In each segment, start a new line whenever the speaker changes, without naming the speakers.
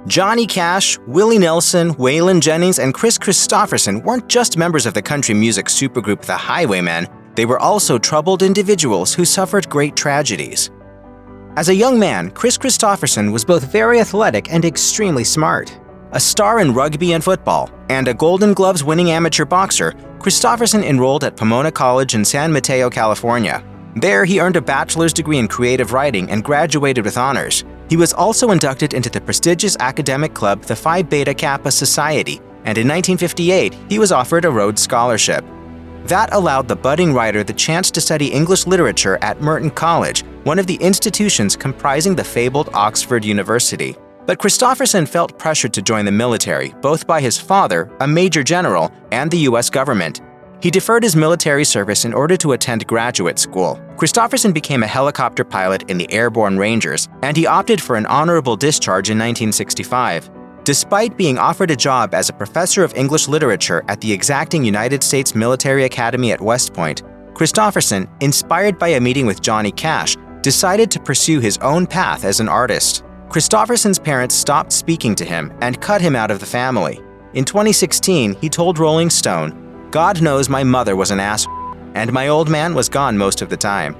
Johnny Cash, Willie Nelson, Waylon Jennings, and Kris Kristofferson weren't just members of the country music supergroup The Highwaymen, they were also troubled individuals who suffered great tragedies. As a young man, Kris Kristofferson was both very athletic and extremely smart. A star in rugby and football, and a Golden Gloves-winning amateur boxer, Kristofferson enrolled at Pomona College in San Mateo, California. There, he earned a bachelor's degree in creative writing and graduated with honors. He was also inducted into the prestigious academic club the Phi Beta Kappa Society, and in 1958, he was offered a Rhodes Scholarship. That allowed the budding writer the chance to study English literature at Merton College, one of the institutions comprising the fabled Oxford University. But Kristofferson felt pressured to join the military, both by his father, a major general, and the U.S. government. He deferred his military service in order to attend graduate school. Kristofferson became a helicopter pilot in the Airborne Rangers, and he opted for an honorable discharge in 1965. Despite being offered a job as a professor of English literature at the exacting United States Military Academy at West Point, Kristofferson, inspired by a meeting with Johnny Cash, decided to pursue his own path as an artist. Kristofferson's parents stopped speaking to him and cut him out of the family. In 2016, he told Rolling Stone, "God knows my mother was an ass, and my old man was gone most of the time."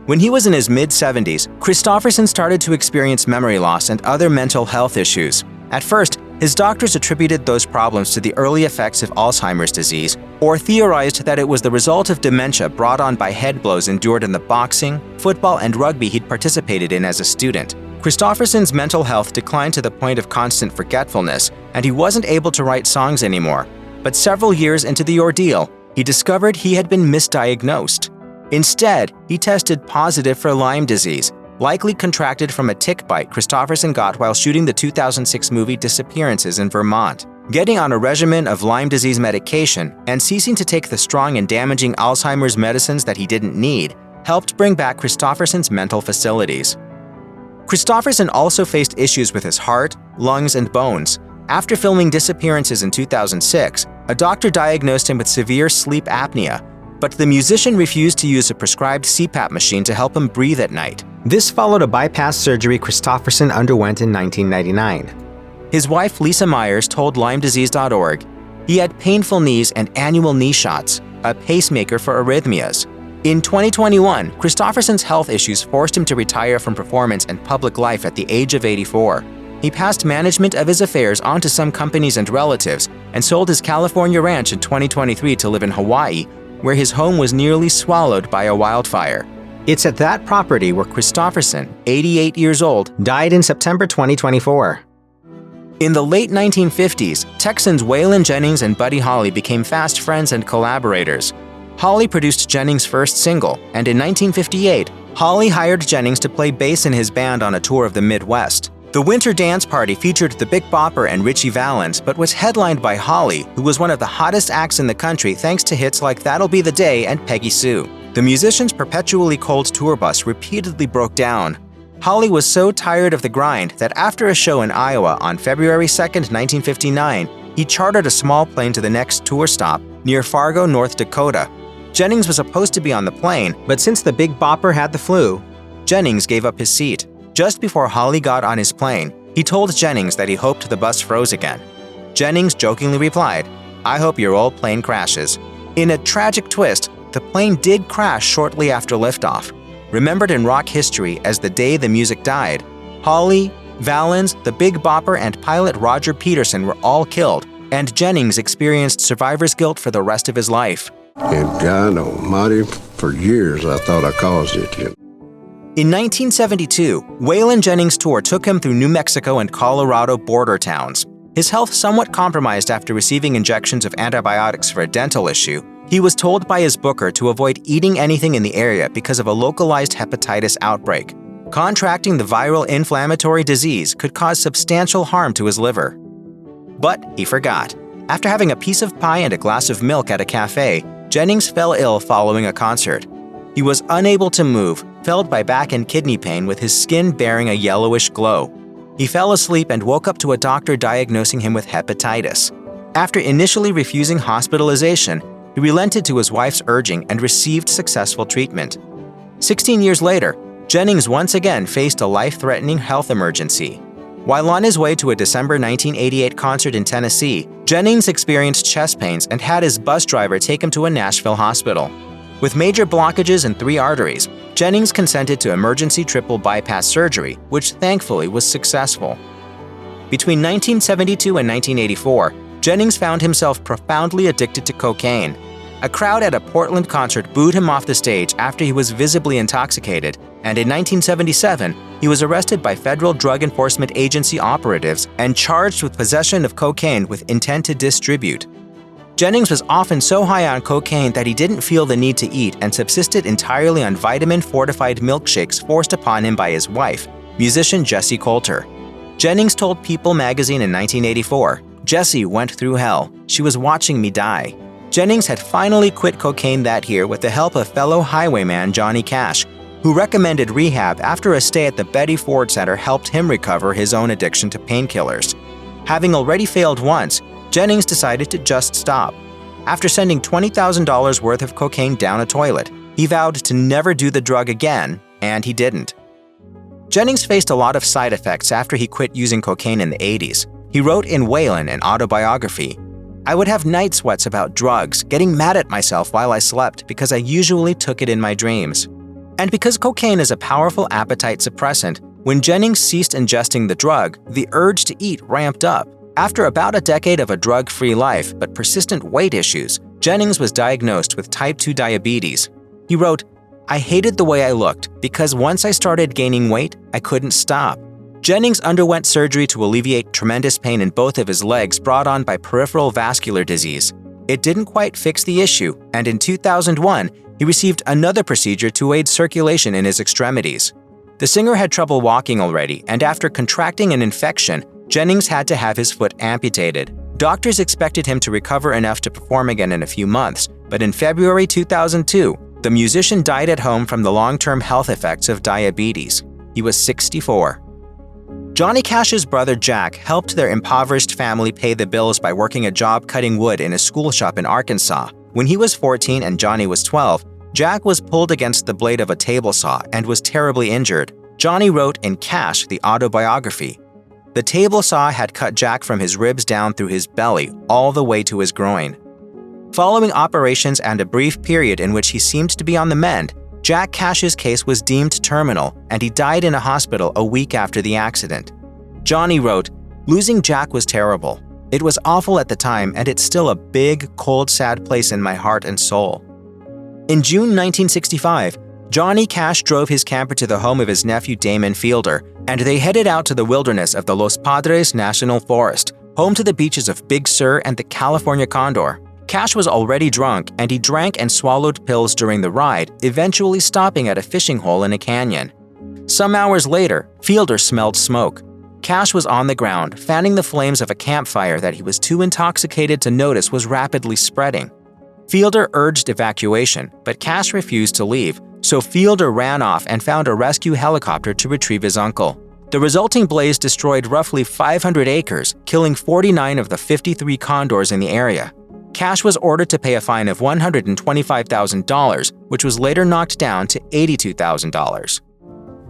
When he was in his mid-70s, Kristofferson started to experience memory loss and other mental health issues. At first, his doctors attributed those problems to the early effects of Alzheimer's disease, or theorized that it was the result of dementia brought on by head blows endured in the boxing, football, and rugby he'd participated in as a student. Kristofferson's mental health declined to the point of constant forgetfulness, and he wasn't able to write songs anymore. But several years into the ordeal, he discovered he had been misdiagnosed. Instead, he tested positive for Lyme disease, likely contracted from a tick bite Kristofferson got while shooting the 2006 movie Disappearances in Vermont. Getting on a regimen of Lyme disease medication and ceasing to take the strong and damaging Alzheimer's medicines that he didn't need helped bring back Kristofferson's mental facilities. Kristofferson also faced issues with his heart, lungs, and bones. After filming Disappearances in 2006, a doctor diagnosed him with severe sleep apnea, but the musician refused to use a prescribed CPAP machine to help him breathe at night. This followed a bypass surgery Kristofferson underwent in 1999. His wife Lisa Myers told LymeDisease.org he had painful knees and annual knee shots, a pacemaker for arrhythmias. In 2021, Kristofferson's health issues forced him to retire from performance and public life at the age of 84. He passed management of his affairs on to some companies and relatives and sold his California ranch in 2023 to live in Hawaii, where his home was nearly swallowed by a wildfire. It's at that property where Kristofferson, 88 years old, died in September 2024. In the late 1950s, Texans Waylon Jennings and Buddy Holly became fast friends and collaborators. Holly produced Jennings' first single, and in 1958, Holly hired Jennings to play bass in his band on a tour of the Midwest. The Winter Dance Party featured the Big Bopper and Ritchie Valens, but was headlined by Holly, who was one of the hottest acts in the country thanks to hits like That'll Be the Day and Peggy Sue. The musician's perpetually cold tour bus repeatedly broke down. Holly was so tired of the grind that after a show in Iowa on February 2, 1959, he chartered a small plane to the next tour stop near Fargo, North Dakota. Jennings was supposed to be on the plane, but since the Big Bopper had the flu, Jennings gave up his seat. Just before Holly got on his plane, he told Jennings that he hoped the bus froze again. Jennings jokingly replied, "I hope your old plane crashes." In a tragic twist, the plane did crash shortly after liftoff. Remembered in rock history as the day the music died, Holly, Valens, the Big Bopper, and pilot Roger Peterson were all killed, and Jennings experienced survivor's guilt for the rest of his life.
And God almighty, for years I thought I caused it.
In 1972, Waylon Jennings' tour took him through New Mexico and Colorado border towns. His health somewhat compromised after receiving injections of antibiotics for a dental issue. He was told by his booker to avoid eating anything in the area because of a localized hepatitis outbreak. Contracting the viral inflammatory disease could cause substantial harm to his liver. But he forgot. After having a piece of pie and a glass of milk at a cafe, Jennings fell ill following a concert. He was unable to move, felled by back and kidney pain with his skin bearing a yellowish glow. He fell asleep and woke up to a doctor diagnosing him with hepatitis. After initially refusing hospitalization, he relented to his wife's urging and received successful treatment. 16 years later, Jennings once again faced a life-threatening health emergency. While on his way to a December 1988 concert in Tennessee, Jennings experienced chest pains and had his bus driver take him to a Nashville hospital. With major blockages in 3 arteries, Jennings consented to emergency triple bypass surgery, which thankfully was successful. Between 1972 and 1984, Jennings found himself profoundly addicted to cocaine. A crowd at a Portland concert booed him off the stage after he was visibly intoxicated, and in 1977, he was arrested by Federal Drug Enforcement Agency operatives and charged with possession of cocaine with intent to distribute. Jennings was often so high on cocaine that he didn't feel the need to eat and subsisted entirely on vitamin-fortified milkshakes forced upon him by his wife, musician Jessie Coulter. Jennings told People magazine in 1984, "Jessie went through hell. She was watching me die." Jennings had finally quit cocaine that year with the help of fellow Highwayman Johnny Cash, who recommended rehab after a stay at the Betty Ford Center helped him recover his own addiction to painkillers. Having already failed once, Jennings decided to just stop. After sending $20,000 worth of cocaine down a toilet, he vowed to never do the drug again, and he didn't. Jennings faced a lot of side effects after he quit using cocaine in the 80s. He wrote in Waylon, an autobiography, "I would have night sweats about drugs, getting mad at myself while I slept because I usually took it in my dreams." And because cocaine is a powerful appetite suppressant, when Jennings ceased ingesting the drug, the urge to eat ramped up. After about a decade of a drug-free life but persistent weight issues, Jennings was diagnosed with type 2 diabetes. He wrote, "I hated the way I looked because once I started gaining weight, I couldn't stop." Jennings underwent surgery to alleviate tremendous pain in both of his legs brought on by peripheral vascular disease. It didn't quite fix the issue, and in 2001, he received another procedure to aid circulation in his extremities. The singer had trouble walking already, and after contracting an infection, Jennings had to have his foot amputated. Doctors expected him to recover enough to perform again in a few months, but in February 2002, the musician died at home from the long-term health effects of diabetes. He was 64. Johnny Cash's brother Jack helped their impoverished family pay the bills by working a job cutting wood in a school shop in Arkansas. When he was 14 and Johnny was 12, Jack was pulled against the blade of a table saw and was terribly injured. Johnny wrote in Cash, the autobiography, "The table saw had cut Jack from his ribs down through his belly, all the way to his groin." Following operations and a brief period in which he seemed to be on the mend, Jack Cash's case was deemed terminal, and he died in a hospital a week after the accident. Johnny wrote, "Losing Jack was terrible. It was awful at the time, and it's still a big, cold, sad place in my heart and soul." In June 1965, Johnny Cash drove his camper to the home of his nephew Damon Fielder, and they headed out to the wilderness of the Los Padres National Forest, home to the beaches of Big Sur and the California condor. Cash was already drunk, and he drank and swallowed pills during the ride, eventually stopping at a fishing hole in a canyon. Some hours later, Fielder smelled smoke. Cash was on the ground, fanning the flames of a campfire that he was too intoxicated to notice was rapidly spreading. Fielder urged evacuation, but Cash refused to leave, so Fielder ran off and found a rescue helicopter to retrieve his uncle. The resulting blaze destroyed roughly 500 acres, killing 49 of the 53 condors in the area. Cash was ordered to pay a fine of $125,000, which was later knocked down to $82,000.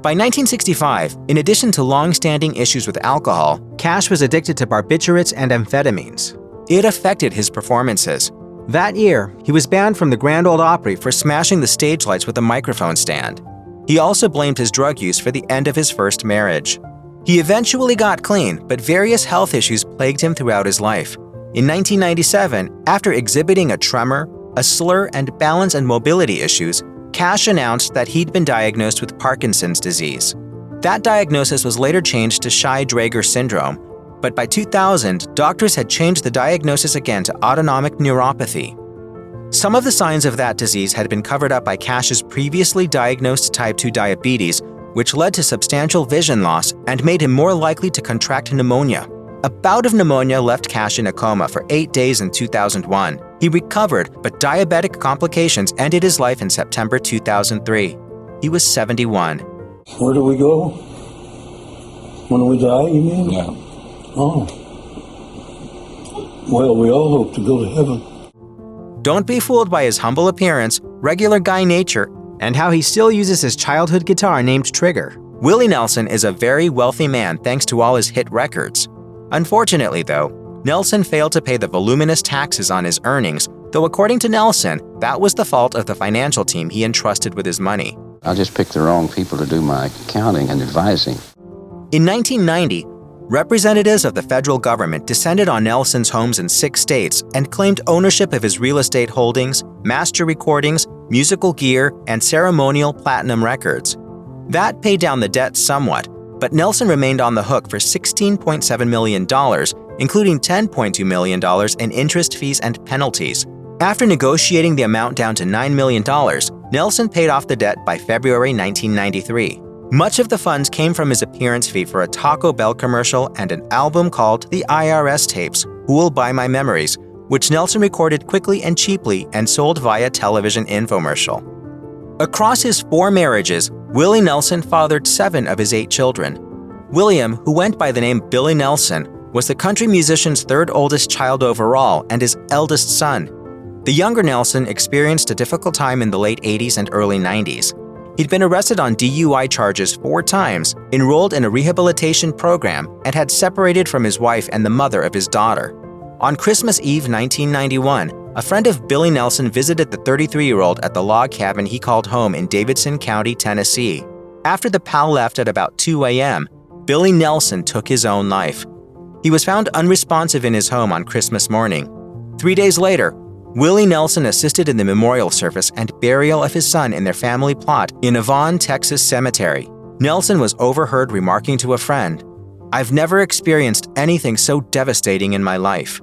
By 1965, in addition to long-standing issues with alcohol, Cash was addicted to barbiturates and amphetamines. It affected his performances. That year, he was banned from the Grand Ole Opry for smashing the stage lights with a microphone stand. He also blamed his drug use for the end of his first marriage. He eventually got clean, but various health issues plagued him throughout his life. In 1997, after exhibiting a tremor, a slur, and balance and mobility issues, Cash announced that he'd been diagnosed with Parkinson's disease. That diagnosis was later changed to Shy-Drager syndrome, but by 2000, doctors had changed the diagnosis again to autonomic neuropathy. Some of the signs of that disease had been covered up by Cash's previously diagnosed type 2 diabetes, which led to substantial vision loss and made him more likely to contract pneumonia. A bout of pneumonia left Cash in a coma for 8 days in 2001. He recovered, but diabetic complications ended his life in September 2003. He was 71.
Where do we go? When we die, you mean?
Yeah.
Oh. Well, we all hope to go to heaven.
Don't be fooled by his humble appearance, regular guy nature, and how he still uses his childhood guitar named Trigger. Willie Nelson is a very wealthy man thanks to all his hit records. Unfortunately, though, Nelson failed to pay the voluminous taxes on his earnings, though according to Nelson, that was the fault of the financial team he entrusted with his money.
I just picked the wrong people to do my accounting and advising.
In 1990, representatives of the federal government descended on Nelson's homes in 6 states and claimed ownership of his real estate holdings, master recordings, musical gear, and ceremonial platinum records. That paid down the debt somewhat, but Nelson remained on the hook for $16.7 million, including $10.2 million in interest, fees, and penalties. After negotiating the amount down to $9 million, Nelson paid off the debt by February 1993. Much of the funds came from his appearance fee for a Taco Bell commercial and an album called The IRS Tapes, Who Will Buy My Memories, which Nelson recorded quickly and cheaply and sold via television infomercial. Across his 4 marriages, Willie Nelson fathered 7 of his 8 children. William, who went by the name Billy Nelson, was the country musician's 3rd oldest child overall and his eldest son. The younger Nelson experienced a difficult time in the late 80s and early 90s. He'd been arrested on DUI charges 4 times, enrolled in a rehabilitation program, and had separated from his wife and the mother of his daughter. On Christmas Eve 1991, a friend of Billy Nelson visited the 33-year-old at the log cabin he called home in Davidson County, Tennessee. After the pal left at about 2 a.m., Billy Nelson took his own life. He was found unresponsive in his home on Christmas morning. 3 days later, Willie Nelson assisted in the memorial service and burial of his son in their family plot in Avon, Texas cemetery. Nelson was overheard remarking to a friend, "I've never experienced anything so devastating in my life."